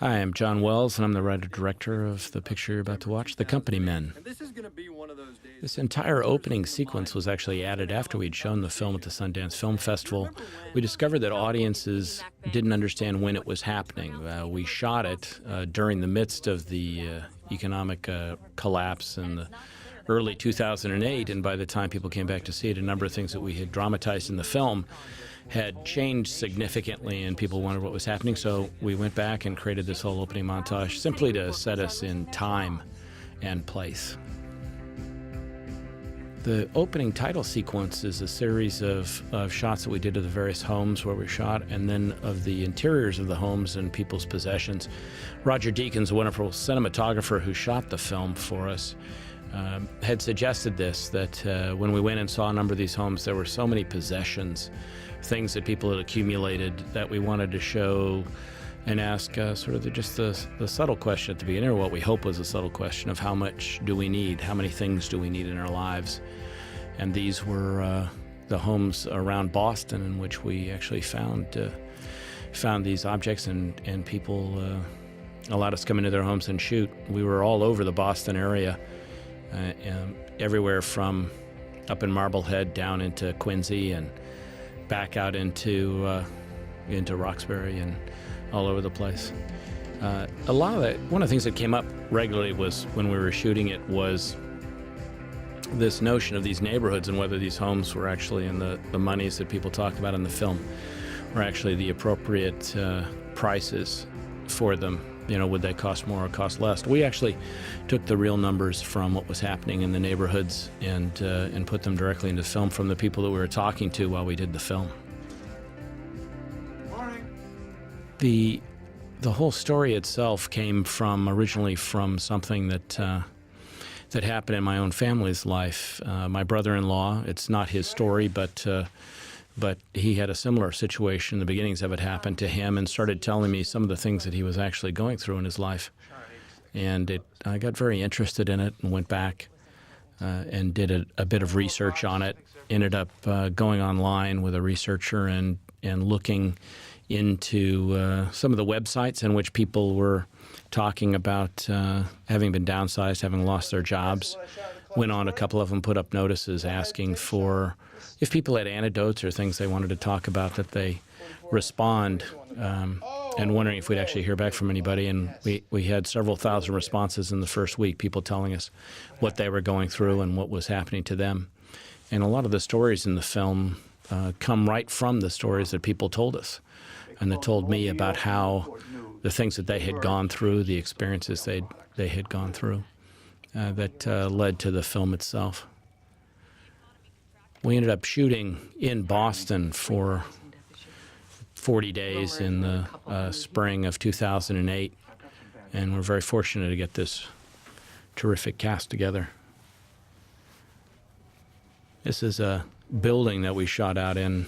Hi, I'm John Wells, and I'm the writer-director of the picture you're about to watch, The Company Men. This entire opening sequence was actually added after we'd shown the film at the Sundance Film Festival. We discovered that audiences didn't understand when it was happening. We shot it during the midst of the economic collapse in the early 2008, and by the time people came back to see it, a number of things that we had dramatized in the film had changed significantly, and people wondered what was happening. So we went back and created this whole opening montage simply to set us in time and place. The opening title sequence is a series of shots that we did of the various homes where we shot, and then of the interiors of the homes and people's possessions. Roger Deakins, a wonderful cinematographer who shot the film for us, had suggested this, that when we went and saw a number of these homes, there were so many possessions, things that people had accumulated, that we wanted to show and ask sort of just the subtle question at the beginning, or what we hope was a subtle question of how much do we need, how many things do we need in our lives. And these were the homes around Boston in which we actually found these objects, and people allowed us to come into their homes and shoot. We were all over the Boston area, everywhere from up in Marblehead down into Quincy and back out into Roxbury and all over the place. A lot of that, one of the things that came up regularly was when we were shooting it was this notion of these neighborhoods and whether these homes were actually in the monies that people talk about in the film were actually the appropriate prices for them. You know, would they cost more or cost less? We actually took the real numbers from what was happening in the neighborhoods and put them directly into film from the people that we were talking to while we did the film. The whole story itself came originally from something that happened in my own family's life. My brother-in-law, it's not his story, but he had a similar situation. The beginnings of it happened to him, and started telling me some of the things that he was actually going through in his life. And I got very interested in it and went back and did a bit of research on it. Ended up going online with a researcher and looking into some of the websites in which people were talking about having been downsized, having lost their jobs. Went on a couple of them, put up notices asking for, if people had anecdotes or things they wanted to talk about, that they respond, and wondering if we'd actually hear back from anybody. And we had several thousand responses in the first week, people telling us what they were going through and what was happening to them. And a lot of the stories in the film come right from the stories that people told us, and that told me about how the things that they had gone through, the experiences they had gone through, that led to the film itself. We ended up shooting in Boston for 40 days in the spring of 2008, and we're very fortunate to get this terrific cast together. This is a building that we shot out in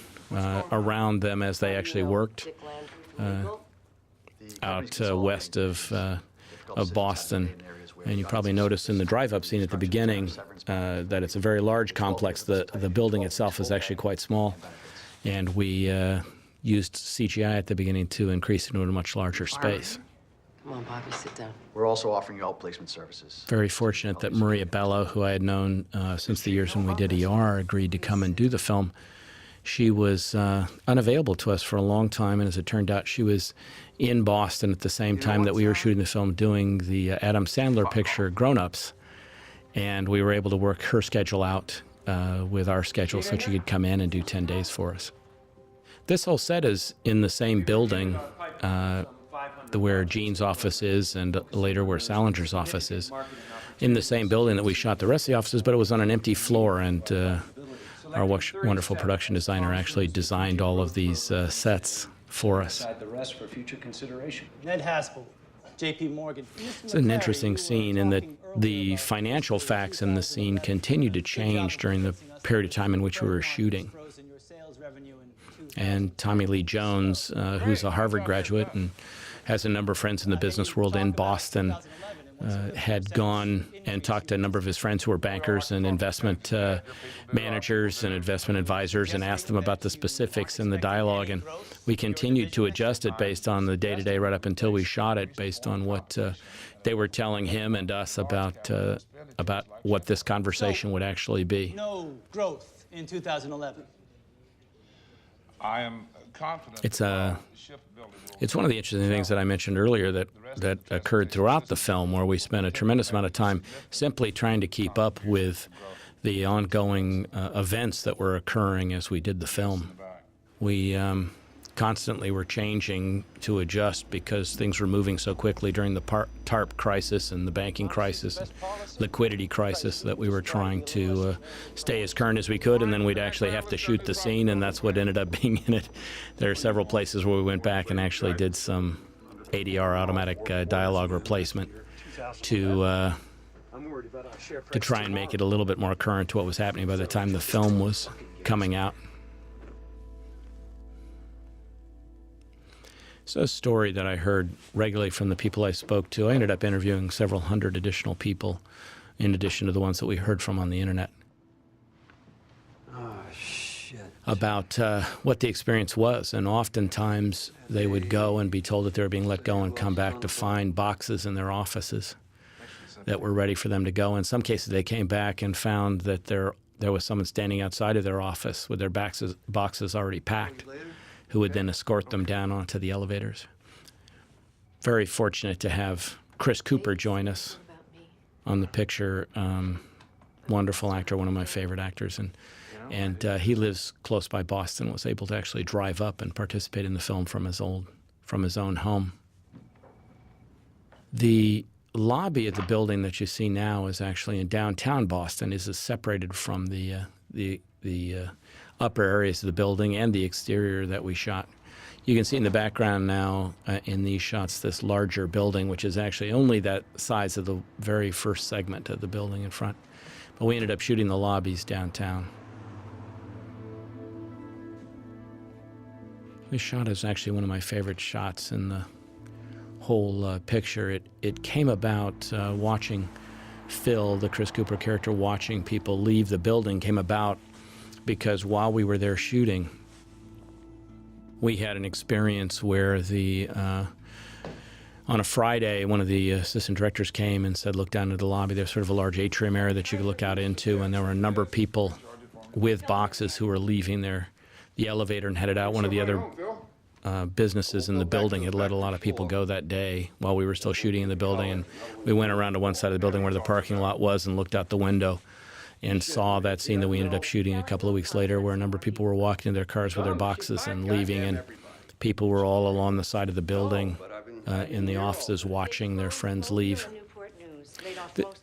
around them as they actually worked out west of Boston. And you probably noticed in the drive-up scene at the beginning that it's a very large complex. The building itself is actually quite small, and we used CGI at the beginning to increase it into a much larger space. Come on, Bobby, sit down. We're also offering you outplacement services. Very fortunate that Maria Bello, who I had known since the years when we did ER, agreed to come and do the film. She was unavailable to us for a long time, and as it turned out, she was in Boston at the same time that we were shooting the film, doing the Adam Sandler picture, Grown Ups, and we were able to work her schedule out with our schedule so she could come in and do 10 days for us. This whole set is in the same building where Gene's office is, and later where Salinger's office is, in the same building that we shot the rest of the offices, but it was on an empty floor, and our wonderful production designer actually designed all of these sets for us. The rest for future consideration. Ned Haspel, J.P. Morgan. It's an interesting scene in that the financial facts in the scene continued to change during the period of time in which we were shooting. And Tommy Lee Jones, who's a Harvard graduate and has a number of friends in the business world in Boston, had gone and talked to a number of his friends who were bankers and investment managers and investment advisors and asked them about the specifics in the dialogue. And we continued to adjust it based on the day-to-day right up until we shot it, based on what they were telling him and us about what this conversation would actually be. No growth in 2011. I am confident. It's one of the interesting things that I mentioned earlier that occurred throughout the film, where we spent a tremendous amount of time simply trying to keep up with the ongoing events that were occurring as we did the film. We constantly were changing to adjust because things were moving so quickly during the TARP crisis and the banking crisis, and liquidity crisis, that we were trying to stay as current as we could, and then we'd actually have to shoot the scene, and that's what ended up being in it. There are several places where we went back and actually did some ADR, automatic dialogue replacement, to try and make it a little bit more current to what was happening by the time the film was coming out. It's a story that I heard regularly from the people I spoke to. I ended up interviewing several hundred additional people in addition to the ones that we heard from on the internet. Oh, shit. About what the experience was. And oftentimes they would go and be told that they were being let go and come back to find boxes in their offices that were ready for them to go. In some cases they came back and found that there was someone standing outside of their office with their boxes already packed, who would then escort them down onto the elevators. Very fortunate to have Chris Cooper join us on the picture. Wonderful actor, one of my favorite actors, and he lives close by Boston. Was able to actually drive up and participate in the film from his own home. The lobby of the building that you see now is actually in downtown Boston. Is separated from the upper areas of the building and the exterior that we shot. You can see in the background now in these shots this larger building, which is actually only that size of the very first segment of the building in front. But we ended up shooting the lobbies downtown. This shot is actually one of my favorite shots in the whole picture. It came about watching Phil, the Chris Cooper character, watching people leave the building, came about because while we were there shooting, we had an experience where on a Friday, one of the assistant directors came and said, look down into the lobby. There's sort of a large atrium area that you could look out into, and there were a number of people with boxes who were leaving the elevator and headed out. One of the other businesses in the building had let a lot of people go that day while we were still shooting in the building, and we went around to one side of the building where the parking lot was and looked out the window and saw that scene that we ended up shooting a couple of weeks later, where a number of people were walking in their cars with their boxes and leaving, and people were all along the side of the building in the offices watching their friends leave.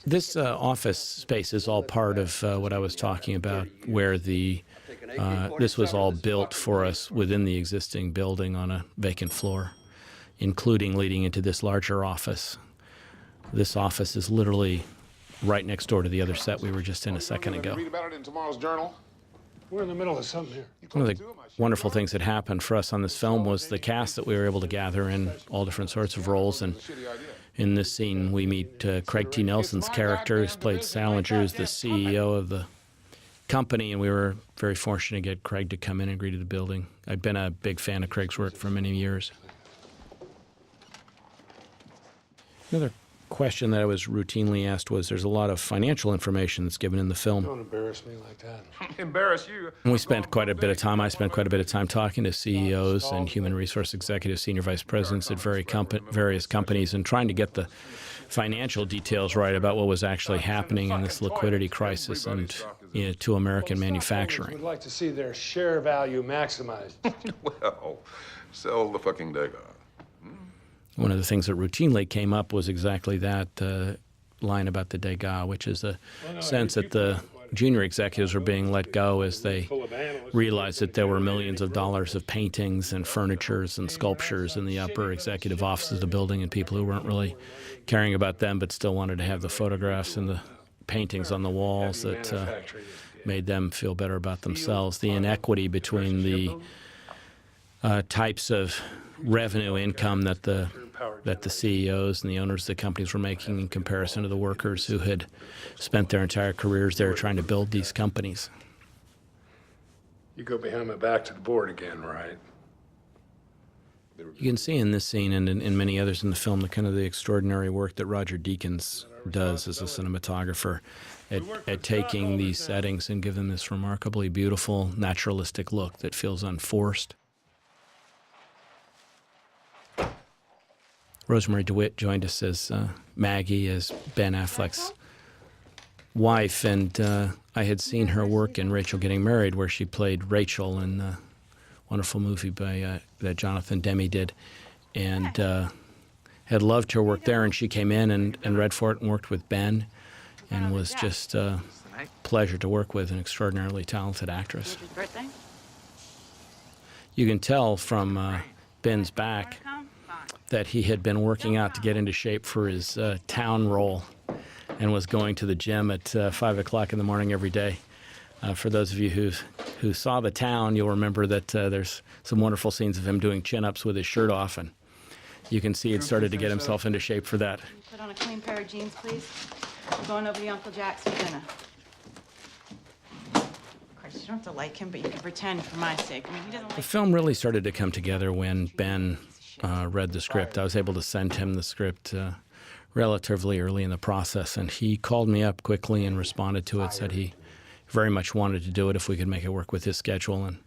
This office space is all part of what I was talking about, where this was all built for us within the existing building on a vacant floor, including leading into this larger office. This office is literally right next door to the other set we were just in a second ago. Read about it in tomorrow's journal. We're in the middle of something here. One of the wonderful things that happened for us on this film was the cast that we were able to gather in all different sorts of roles. And in this scene, we meet Craig T. Nelson's character, who's played Salinger, who's the CEO of the company, and we were very fortunate to get Craig to come in and greet the building. I've been a big fan of Craig's work for many years. Another question that I was routinely asked was, there's a lot of financial information that's given in the film. Don't embarrass me like that. Embarrass you. And we spent quite a bit of time, I spent quite a bit of time talking to CEOs and human resource executives, senior vice presidents at various companies, and trying to get the financial details right about what was actually happening in this liquidity crisis and to American manufacturing. Would like to see their share value maximized. Well, sell the fucking dagger. One of the things that routinely came up was exactly that line about the dégâts, which is the sense that the junior executives were being let go as they realized that there were millions of dollars of paintings and furnitures and sculptures in the upper executive offices of the building, and people who weren't really caring about them but still wanted to have the photographs and the paintings on the walls that made them feel better about themselves. The inequity between the types of revenue income that the that the CEOs and the owners of the companies were making in comparison to the workers who had spent their entire careers there trying to build these companies. You go behind my back to the board again, right? You can see in this scene and in many others in the film the kind of the extraordinary work that Roger Deakins does as a cinematographer at taking these settings and giving this remarkably beautiful, naturalistic look that feels unforced. Rosemary DeWitt joined us as Maggie, as Ben Affleck's wife, and I had seen her work in Rachel Getting Married, where she played Rachel in a wonderful movie by that Jonathan Demme did, and had loved her work there. And she came in and read for it and worked with Ben, and was just a pleasure to work with, an extraordinarily talented actress. Birthday? You can tell from Ben's back that he had been working out to get into shape for his town role and was going to the gym at 5 o'clock in the morning every day. For those of you who saw The Town, you'll remember that there's some wonderful scenes of him doing chin-ups with his shirt off, and you can see he'd started to get himself into shape for that. Can you put on a clean pair of jeans, please? We're going over to Uncle Jack's for dinner. Of course, you don't have to like him, but you can pretend for my sake. I mean, he doesn't The like... film really started to come together when Ben read the script. I was able to send him the script relatively early in the process, and he called me up quickly and responded to it, said he very much wanted to do it if we could make it work with his schedule, and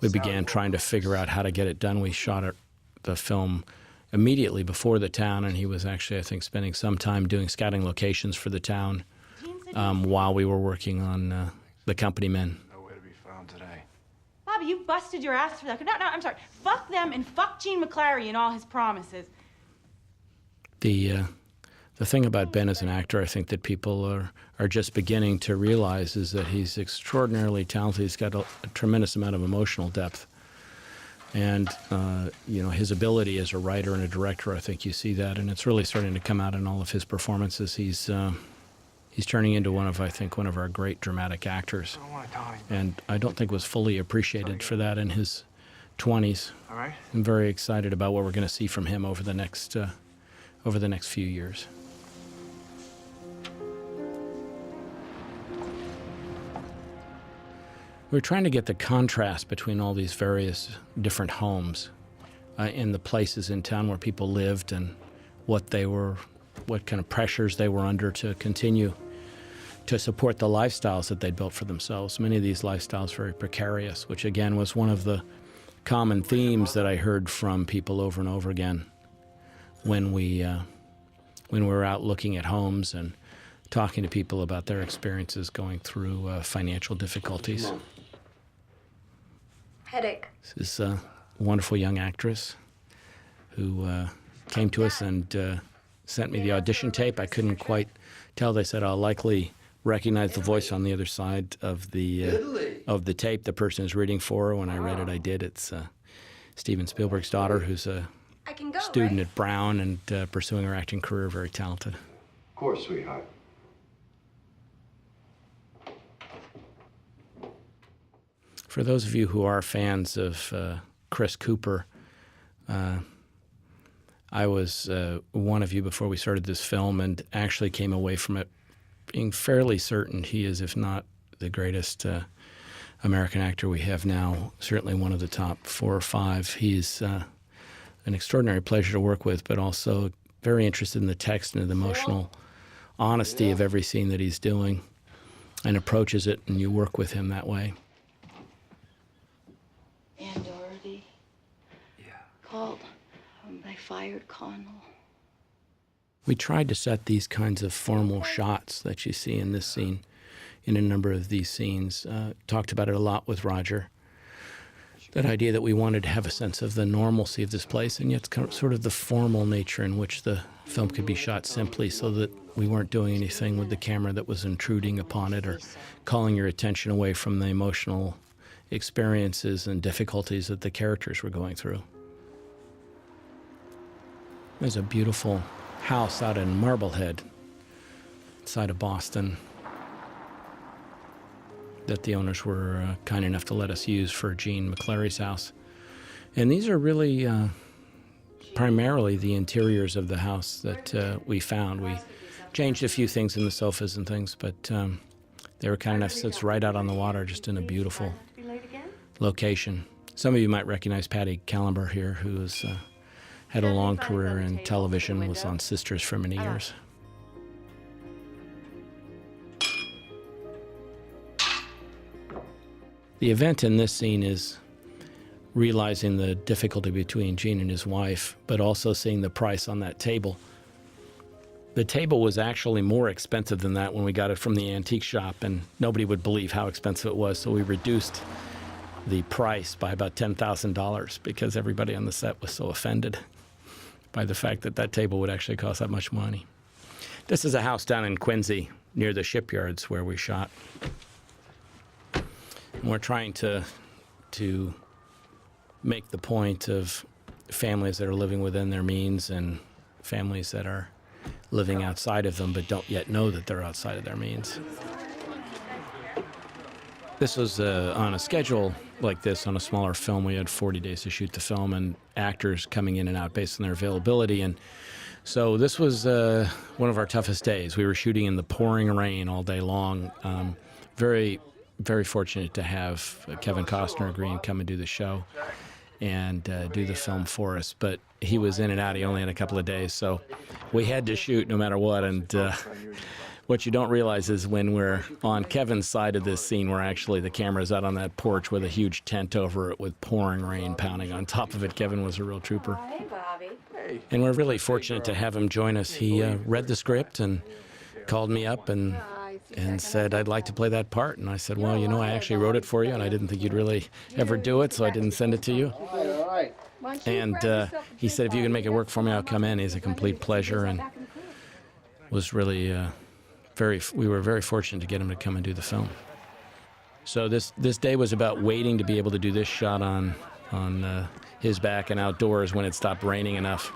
we began trying to figure out how to get it done. We shot the film immediately before The Town, and he was actually, I think, spending some time doing scouting locations for The Town while we were working on The Company Men. Nowhere to be found today. Bobby, you busted your ass for that. No, I'm sorry. Fuck them and fuck Gene McClary and all his promises. The thing about Ben as an actor, I think that people are just beginning to realize, is that he's extraordinarily talented. He's got a tremendous amount of emotional depth. And, his ability as a writer and a director, I think you see that. And it's really starting to come out in all of his performances. He's turning into one of our great dramatic actors. And I don't think was fully appreciated for that in his 20s. All right. I'm very excited about what we're going to see from him over the next few years. We're trying to get the contrast between all these various different homes in the places in town where people lived and what kind of pressures they were under to continue to support the lifestyles that they'd built for themselves. Many of these lifestyles very precarious, which again was one of the common themes that I heard from people over and over again when we were out looking at homes and talking to people about their experiences going through financial difficulties. Headache. This is a wonderful young actress who came to us and sent me the audition tape. I couldn't quite tell. They said I'll likely recognize the voice on the other side of the tape the person is reading for. When I read it, I did. It's Steven Spielberg's daughter, who's a student at Brown and pursuing her acting career, very talented. Of course, sweetheart. For those of you who are fans of Chris Cooper, I was one of you before we started this film and actually came away from it being fairly certain he is, if not the greatest American actor we have now, certainly one of the top 4 or 5. He's an extraordinary pleasure to work with, but also very interested in the text and the emotional honesty of every scene that he's doing and approaches it, and you work with him that way. And Doherty called. They fired Connell. We tried to set these kinds of formal shots that you see in this scene, in a number of these scenes. Talked about it a lot with Roger. That idea that we wanted to have a sense of the normalcy of this place, and yet sort of the formal nature in which the film could be shot simply, so that we weren't doing anything with the camera that was intruding upon it or calling your attention away from the emotional experiences and difficulties that the characters were going through. There's a beautiful house out in Marblehead, outside of Boston, that the owners were kind enough to let us use for Gene McClary's house. And these are really primarily the interiors of the house that we found. We changed a few things in the sofas and things, but they were kind enough. Sits right out on the water, just in a beautiful location. Some of you might recognize Patty Callenber here, who has had a long career in television, was on Sisters for many years. The event in this scene is realizing the difficulty between Gene and his wife, but also seeing the price on that table. The table was actually more expensive than that when we got it from the antique shop, and nobody would believe how expensive it was, so we reduced the price by about $10,000 because everybody on the set was so offended by the fact that that table would actually cost that much money. This is a house down in Quincy near the shipyards where we shot. And we're trying to make the point of families that are living within their means and families that are living outside of them but don't yet know that they're outside of their means. This was on a schedule like this, on a smaller film. We had 40 days to shoot the film and actors coming in and out based on their availability. And so this was one of our toughest days. We were shooting in the pouring rain all day long. Very, very fortunate to have Kevin Costner agree and come and do the show and do the film for us. But he was in and out. He only had a couple of days, so we had to shoot no matter what. And what you don't realize is when we're on Kevin's side of this scene, where actually the camera's out on that porch with a huge tent over it with pouring rain pounding on top of it. Kevin was a real trooper. Hey, Bobby. And we're really fortunate to have him join us. He read the script and called me up and said, I'd like to play that part. And I said, well, you know, I actually wrote it for you, and I didn't think you'd really ever do it, so I didn't send it to you. And he said, if you can make it work for me, I'll come in. He's a complete pleasure, and was really we were very fortunate to get him to come and do the film. So this day was about waiting to be able to do this shot on his back and outdoors when it stopped raining enough.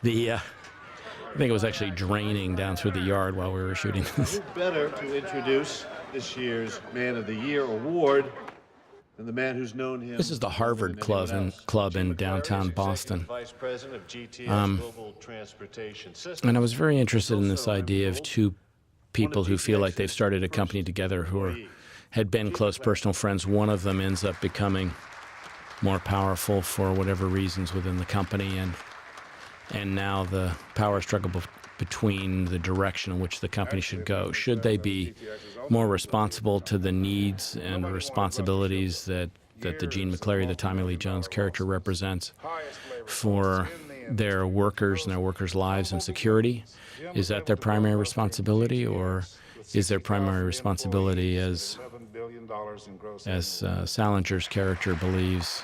I think it was actually draining down through the yard while we were shooting this. Who better to introduce this year's Man of the Year award than the man who's known him? This is the Harvard Club in downtown Boston. Vice President of GTS Global Transportation Systems. And I was very interested in this idea of two people who feel like they've started a company together who had been close personal friends. One of them ends up becoming more powerful for whatever reasons within the company, and now the power struggle between the direction in which the company should go. Should they be more responsible to the needs and responsibilities that the Gene McClary, the Tommy Lee Jones character, represents for their workers and their workers' lives and security? Is that their primary responsibility, or is their primary responsibility, as Salinger's character believes,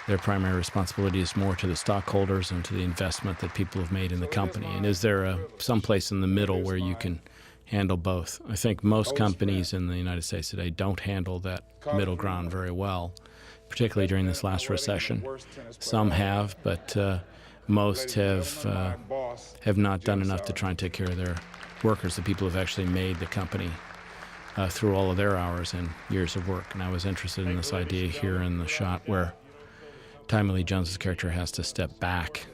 their primary responsibility is more to the stockholders and to the investment that people have made in the company? And is there some place in the middle where you can handle both? I think most companies in the United States today don't handle that middle ground very well, particularly during this last recession. Some have, but most have not done enough to try and take care of their workers, the people who have actually made the company through all of their hours and years of work. And I was interested in this idea here in the shot where Tommy Lee Jones's character has to step back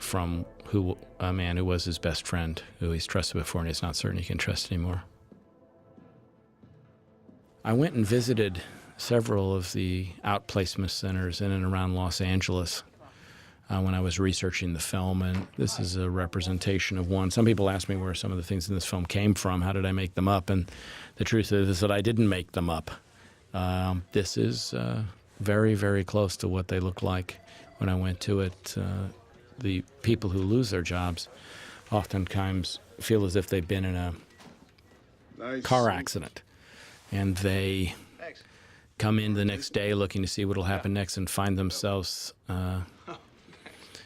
from a man who was his best friend, who he's trusted before and he's not certain he can trust anymore. I went and visited several of the outplacement centers in and around Los Angeles when I was researching the film, and this is a representation of one. Some people ask me where some of the things in this film came from. How did I make them up? And the truth is that I didn't make them up. This is very, very close to what they look like when I went to it. The people who lose their jobs oftentimes feel as if they've been in a car accident, and they come in the next day looking to see what will happen next and find themselves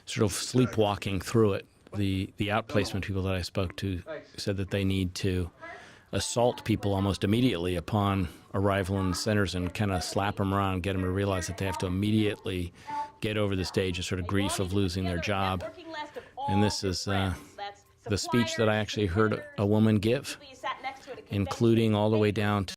sort of sleepwalking through it. The outplacement people that I spoke to said that they need to assault people almost immediately upon arrival in the centers and kind of slap them around, get them to realize that they have to immediately get over the stage of sort of grief of losing their job. And this is the speech that I actually heard a woman give, including all the way down to